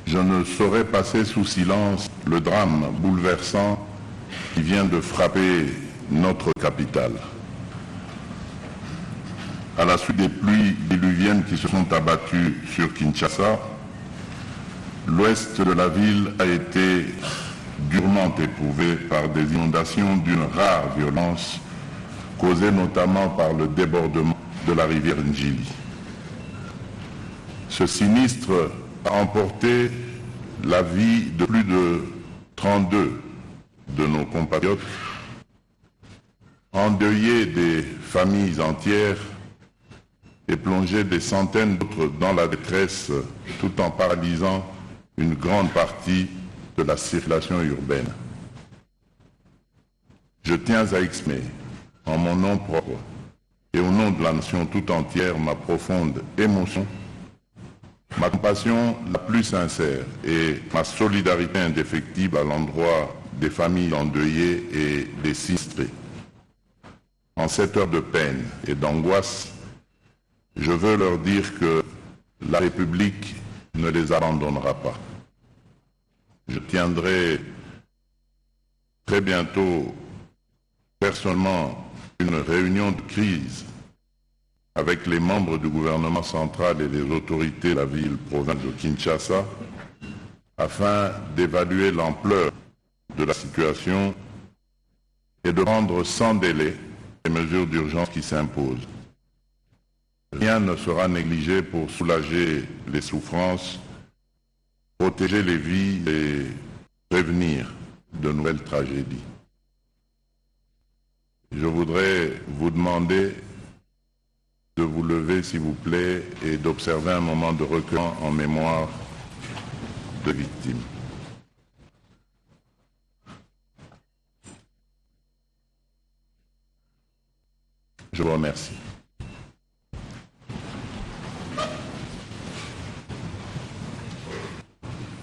Je ne saurais passer sous silence le drame bouleversant qui vient de frapper notre capitale. À la suite des pluies diluviennes qui se sont abattues sur Kinshasa, l'ouest de la ville a été durement éprouvé par des inondations d'une rare violence, causées notamment par le débordement de la rivière Njili. Ce sinistre a emporté la vie de plus de 32 de nos compatriotes, endeuillé des familles entières et plongé des centaines d'autres dans la détresse, tout en paralysant une grande partie de la circulation urbaine. Je tiens à exprimer, en mon nom propre et au nom de la nation tout entière, ma profonde émotion, ma compassion la plus sincère et ma solidarité indéfectible à l'endroit des familles endeuillées et des sinistrés. En cette heure de peine et d'angoisse, je veux leur dire que la République ne les abandonnera pas. Je tiendrai très bientôt personnellement une réunion de crise avec les membres du gouvernement central et les autorités de la ville-province de Kinshasa afin d'évaluer l'ampleur de la situation et de prendre sans délai les mesures d'urgence qui s'imposent. Rien ne sera négligé pour soulager les souffrances, protéger les vies et prévenir de nouvelles tragédies. Je voudrais vous demander de vous lever, s'il vous plaît, et d'observer un moment de recueillement en mémoire de victimes. Je vous remercie.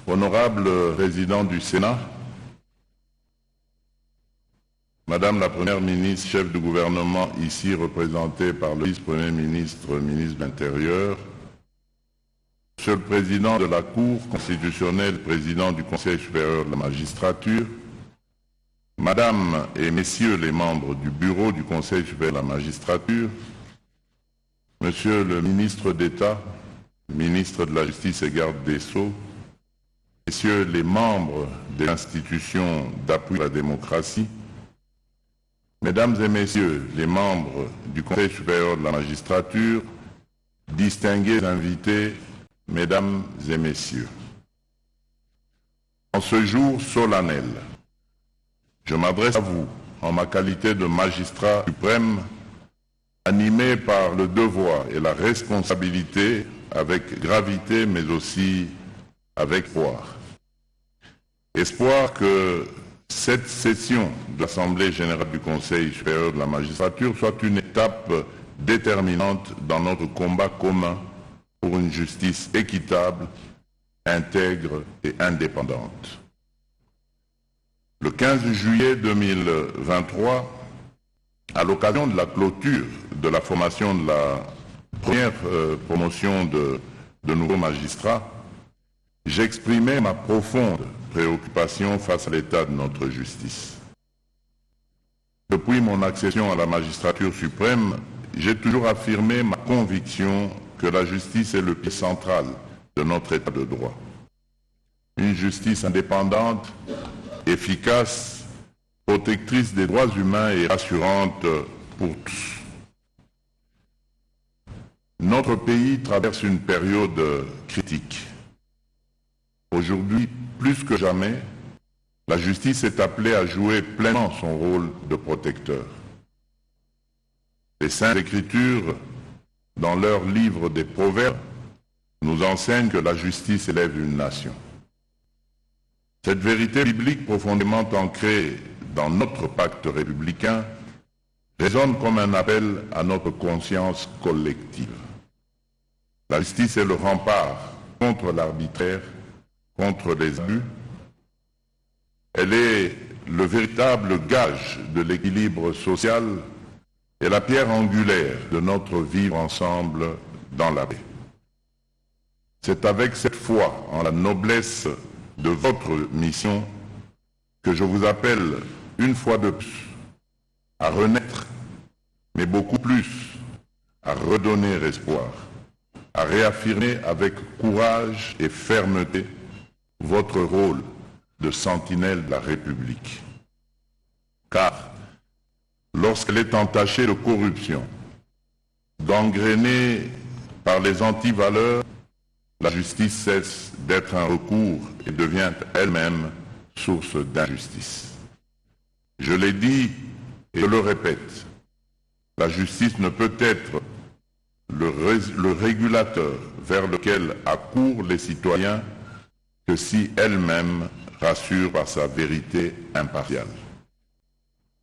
Honorable président du Sénat, Madame la Première ministre, chef du gouvernement, ici représentée par le vice-premier ministre, ministre de l'Intérieur, Monsieur le Président de la Cour constitutionnelle, Président du Conseil supérieur de la magistrature, Madame et Messieurs les membres du Bureau du Conseil supérieur de la magistrature, Monsieur le ministre d'État, ministre de la Justice et garde des Sceaux, Messieurs les membres des institutions d'appui à la démocratie, Mesdames et Messieurs les membres du Conseil supérieur de la magistrature, distingués invités, Mesdames et Messieurs. En ce jour solennel, je m'adresse à vous en ma qualité de magistrat suprême, animé par le devoir et la responsabilité avec gravité mais aussi avec espoir. Espoir que cette session de l'Assemblée générale du Conseil supérieur de la magistrature soit une étape déterminante dans notre combat commun pour une justice équitable, intègre et indépendante. Le 15 juillet 2023, à l'occasion de la clôture de la formation de la première promotion de nouveaux magistrats, j'exprimais ma profonde préoccupation face à l'état de notre justice. Depuis mon accession à la magistrature suprême, j'ai toujours affirmé ma conviction que la justice est le pied central de notre état de droit. Une justice indépendante, efficace, protectrice des droits humains et rassurante pour tous. Notre pays traverse une période critique. Aujourd'hui, plus que jamais, la justice est appelée à jouer pleinement son rôle de protecteur. Les Saintes Écritures, dans leur livre des Proverbes, nous enseignent que la justice élève une nation. Cette vérité biblique profondément ancrée dans notre pacte républicain résonne comme un appel à notre conscience collective. La justice est le rempart contre l'arbitraire, contre les abus. Elle est le véritable gage de l'équilibre social et la pierre angulaire de notre vivre ensemble dans la paix. C'est avec cette foi en la noblesse de votre mission que je vous appelle une fois de plus à renaître, mais beaucoup plus à redonner espoir, à réaffirmer avec courage et fermeté votre rôle de sentinelle de la République. Car lorsqu'elle est entachée de corruption, gangrénée par les antivaleurs, la justice cesse d'être un recours et devient elle-même source d'injustice. Je l'ai dit et je le répète, la justice ne peut être le régulateur vers lequel accourent les citoyens que si elle-même rassure par sa vérité impartiale.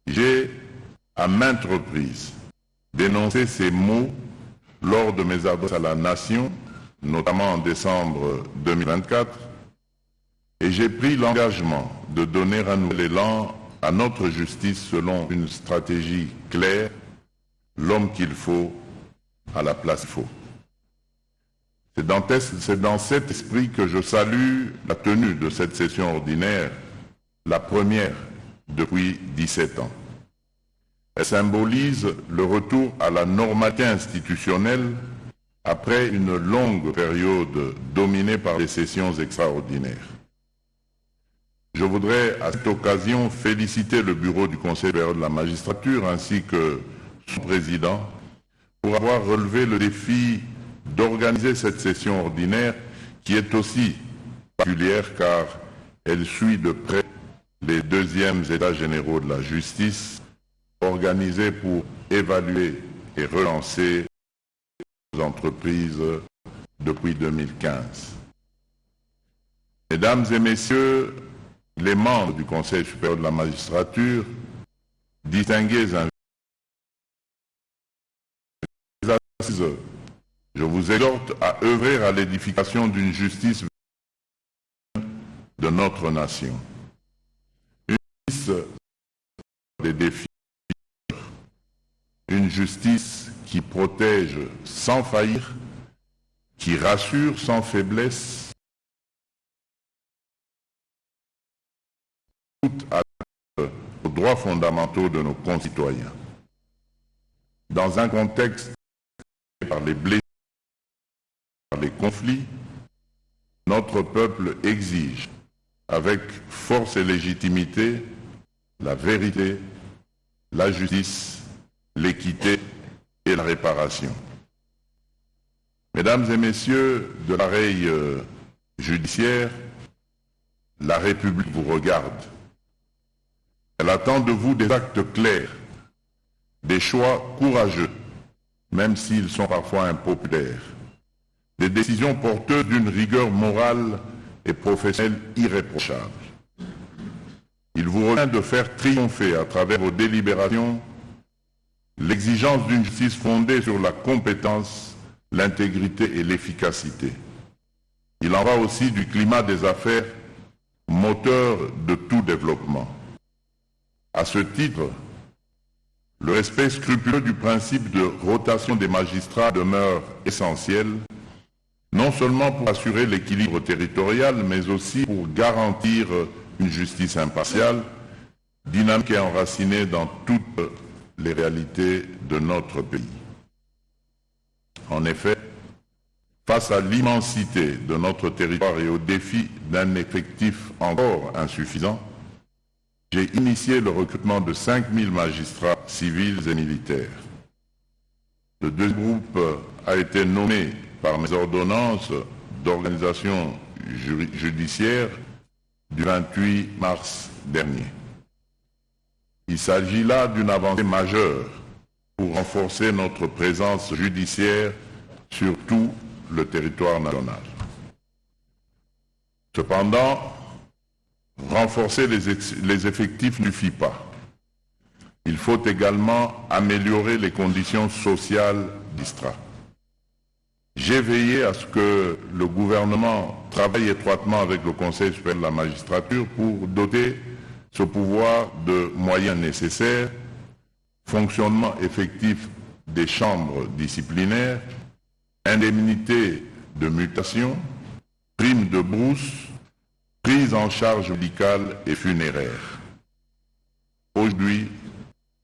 J'ai, à maintes reprises, dénoncé ces mots lors de mes adresses à la nation, notamment en décembre 2024, et j'ai pris l'engagement de donner un nouvel élan à notre justice selon une stratégie claire, l'homme qu'il faut à la place qu'il faut. C'est dans cet esprit que je salue la tenue de cette session ordinaire, la première depuis 17 ans. Elle symbolise le retour à la normalité institutionnelle après une longue période dominée par les sessions extraordinaires. Je voudrais à cette occasion féliciter le bureau du Conseil supérieur de la magistrature ainsi que son président pour avoir relevé le défi d'organiser cette session ordinaire qui est aussi particulière car elle suit de près les deuxièmes états généraux de la justice organisés pour évaluer et relancer les entreprises depuis 2015. Mesdames et messieurs, les membres du Conseil supérieur de la magistrature, distingués invités, je vous exhorte à œuvrer à l'édification d'une justice de notre nation. Une justice des défis, une justice qui protège sans faillir, qui rassure sans faiblesse, aux droits fondamentaux de nos concitoyens. Dans un contexte par les blessures, par les conflits, notre peuple exige avec force et légitimité la vérité, la justice, l'équité et la réparation. Mesdames et messieurs de l'appareil judiciaire, la République vous regarde. Elle attend de vous des actes clairs, des choix courageux, même s'ils sont parfois impopulaires, des décisions porteuses d'une rigueur morale et professionnelle irréprochable. Il vous revient de faire triompher à travers vos délibérations l'exigence d'une justice fondée sur la compétence, l'intégrité et l'efficacité. Il en va aussi du climat des affaires, moteur de tout développement. À ce titre, le respect scrupuleux du principe de rotation des magistrats demeure essentiel, non seulement pour assurer l'équilibre territorial, mais aussi pour garantir une justice impartiale, dynamique et enracinée dans toutes les réalités de notre pays. En effet, face à l'immensité de notre territoire et au défi d'un effectif encore insuffisant, j'ai initié le recrutement de 5000 magistrats civils et militaires. Le deuxième groupe a été nommé par mes ordonnances d'organisation judiciaire du 28 mars dernier. Il s'agit là d'une avancée majeure pour renforcer notre présence judiciaire sur tout le territoire national. Cependant, renforcer les effectifs ne suffit pas. Il faut également améliorer les conditions sociales d'ISTRA. J'ai veillé à ce que le gouvernement travaille étroitement avec le Conseil supérieur de la magistrature pour doter ce pouvoir de moyens nécessaires, fonctionnement effectif des chambres disciplinaires, indemnité de mutation, prime de brousse, prise en charge médicale et funéraire. Aujourd'hui,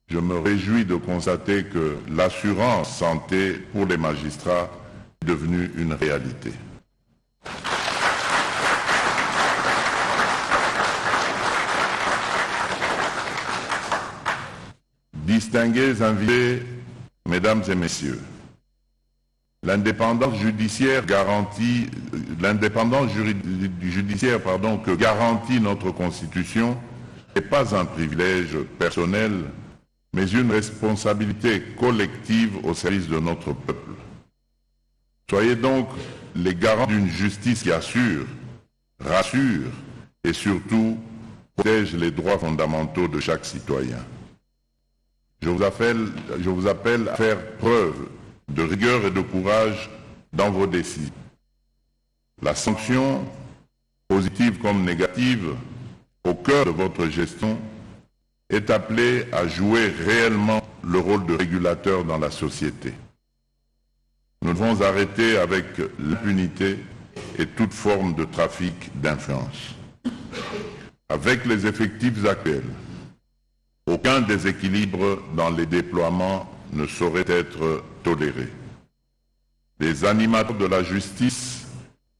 je me réjouis de constater que l'assurance santé pour les magistrats est devenue une réalité. Distingués invités, mesdames et messieurs, l'indépendance judiciaire que garantit notre Constitution n'est pas un privilège personnel, mais une responsabilité collective au service de notre peuple. Soyez donc les garants d'une justice qui assure, rassure et surtout protège les droits fondamentaux de chaque citoyen. Je vous appelle à faire preuve de rigueur et de courage dans vos décisions. La sanction, positive comme négative, au cœur de votre gestion, est appelée à jouer réellement le rôle de régulateur dans la société. Nous devons arrêter avec l'impunité et toute forme de trafic d'influence. Avec les effectifs actuels, aucun déséquilibre dans les déploiements ne saurait être toléré. Les animateurs de la justice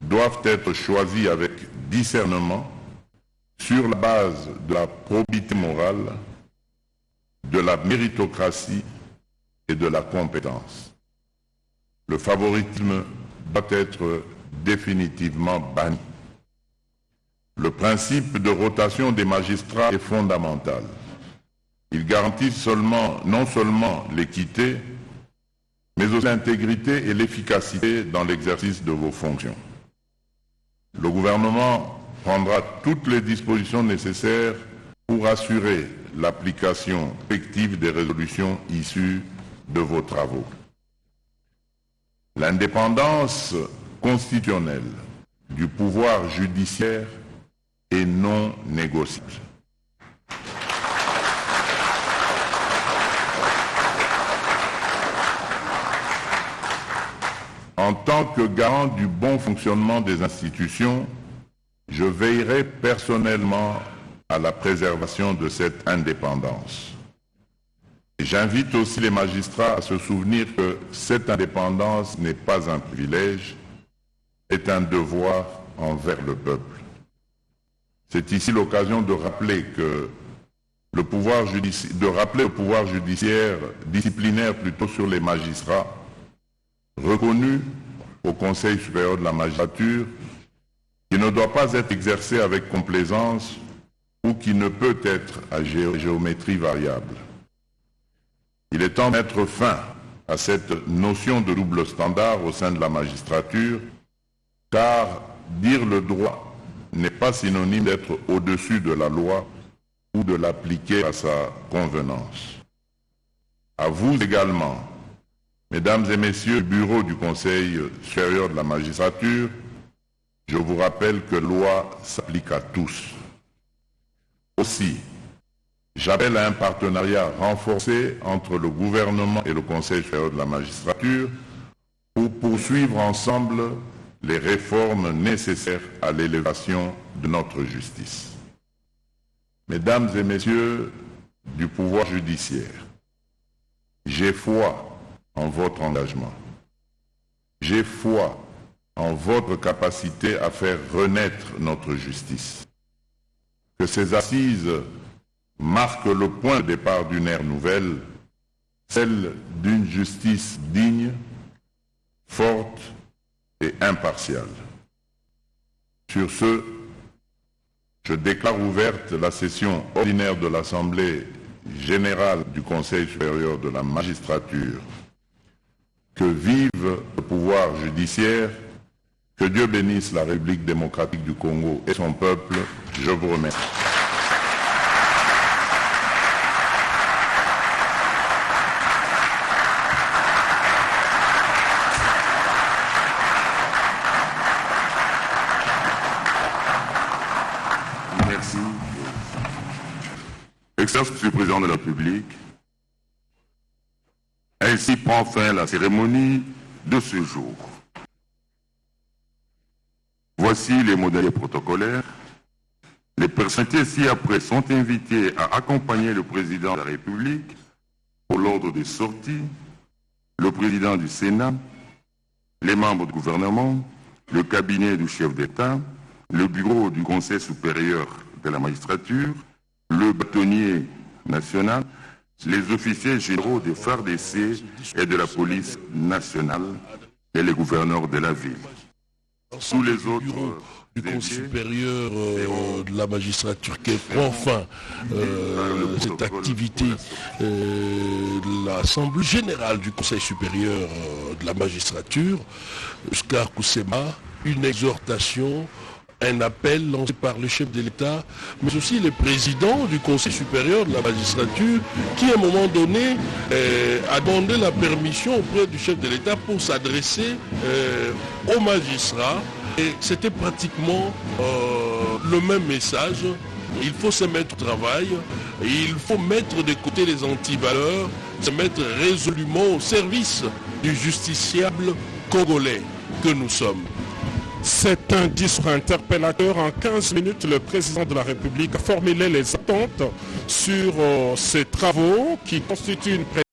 doivent être choisis avec discernement sur la base de la probité morale, de la méritocratie et de la compétence. Le favoritisme doit être définitivement banni. Le principe de rotation des magistrats est fondamental. Il garantit non seulement l'équité, mais aussi l'intégrité et l'efficacité dans l'exercice de vos fonctions. Le gouvernement prendra toutes les dispositions nécessaires pour assurer l'application effective des résolutions issues de vos travaux. L'indépendance constitutionnelle du pouvoir judiciaire est non négociable. En tant que garant du bon fonctionnement des institutions, je veillerai personnellement à la préservation de cette indépendance. Et j'invite aussi les magistrats à se souvenir que cette indépendance n'est pas un privilège, est un devoir envers le peuple. C'est ici l'occasion de rappeler le pouvoir judiciaire, disciplinaire plutôt sur les magistrats, reconnu au Conseil supérieur de la magistrature, qui ne doit pas être exercé avec complaisance ou qui ne peut être à géométrie variable. Il est temps de mettre fin à cette notion de double standard au sein de la magistrature, car dire le droit n'est pas synonyme d'être au-dessus de la loi ou de l'appliquer à sa convenance. À vous également, mesdames et messieurs du bureau du Conseil supérieur de la magistrature, je vous rappelle que la loi s'applique à tous. Aussi, j'appelle à un partenariat renforcé entre le gouvernement et le Conseil supérieur de la magistrature pour poursuivre ensemble les réformes nécessaires à l'élévation de notre justice. Mesdames et messieurs du pouvoir judiciaire, j'ai foi en votre engagement. J'ai foi en votre capacité à faire renaître notre justice. Que ces assises marquent le point de départ d'une ère nouvelle, celle d'une justice digne, forte et impartiale. Sur ce, je déclare ouverte la session ordinaire de l'Assemblée générale du Conseil supérieur de la magistrature. Que vive le pouvoir judiciaire, que Dieu bénisse la République démocratique du Congo et son peuple. Je vous remercie. Merci. Excellence, Monsieur le Président de la République, ainsi prend fin la cérémonie de ce jour. Voici les modalités protocolaires. Les personnalités ci-après sont invitées à accompagner le président de la République pour l'ordre de sortie, le président du Sénat, les membres du gouvernement, le cabinet du chef d'État, le bureau du Conseil supérieur de la magistrature, le bâtonnier national, les officiers généraux des FARDC et de la police nationale et les gouverneurs de la ville. Tous les autres du Conseil supérieur de la magistrature qui prend fin cette activité de l'Assemblée générale du Conseil supérieur de la magistrature, Oscar Koussema, une exhortation, un appel lancé par le chef de l'État, mais aussi le président du Conseil supérieur de la magistrature qui, à un moment donné, a demandé la permission auprès du chef de l'État pour s'adresser aux magistrats. Et c'était pratiquement le même message. Il faut se mettre au travail, et il faut mettre de côté les antivaleurs, se mettre résolument au service du justiciable congolais que nous sommes. C'est un discours interpellateur. En 15 minutes, le président de la République a formulé les attentes sur ces travaux qui constituent une